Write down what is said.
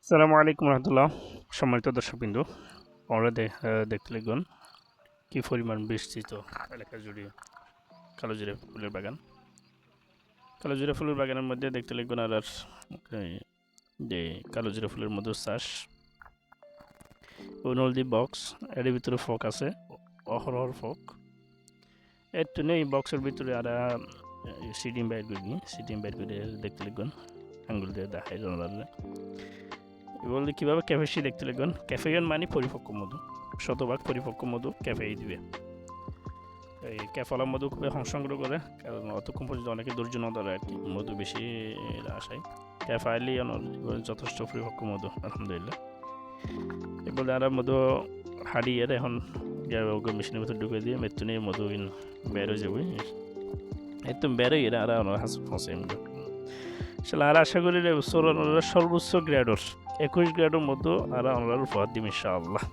আসসালামু আলাইকুম রহমতুল্লাহ। সম্মানিত দর্শকবৃন্দ, আমরা দেখতে লিখবেন কি পরিমাণ বিস্তৃত এলাকা জুড়ে কালোজিরা ফুলের বাগান। কালোজিরা ফুলের বাগানের মধ্যে দেখতে লিখবেন আর এই যে কালোজিরা ফুলের মধু চাষ নলদি বক্স, এর ভিতরে ফক আছে, অহরহর ফক। এর তো নেই বক্সের ভিতরে আর সিডিম বাইর করে দেখতে লিখবেন আঙ্গুল দিয়ে দেখাই জানালে বললে কীভাবে ক্যাফেসি দেখতে লিখবেন। ক্যাফেইন মানে পরিপক্ক মধু, শতভাগ পরিপক্ক মধু ক্যাফেই দিবে। এই ক্যাফলা মধু খুবই সংগ্রহ করে, কারণ অতক্ষণ পর্যন্ত অনেকে ধৈর্য না ধরে আর কি, মধু বেশি আসায় ক্যাফাইলি যথেষ্ট পরিপক্ক মধু আলহামদুলিল্লাহ। এগুলো আর মধু হারিয়ে এখন মেশিনের ভিতরে ঢুকে দিয়ে মৃত্যু নিয়ে মধু বের হয়ে যাবে, একদম বেরোই এরা আর হাস ফসে আসলে। আর আশা করি সর্বোচ্চ গ্রেডর 21 গ্রেডের মতো আর আমরা উপহার দিম ইনশাআল্লাহ।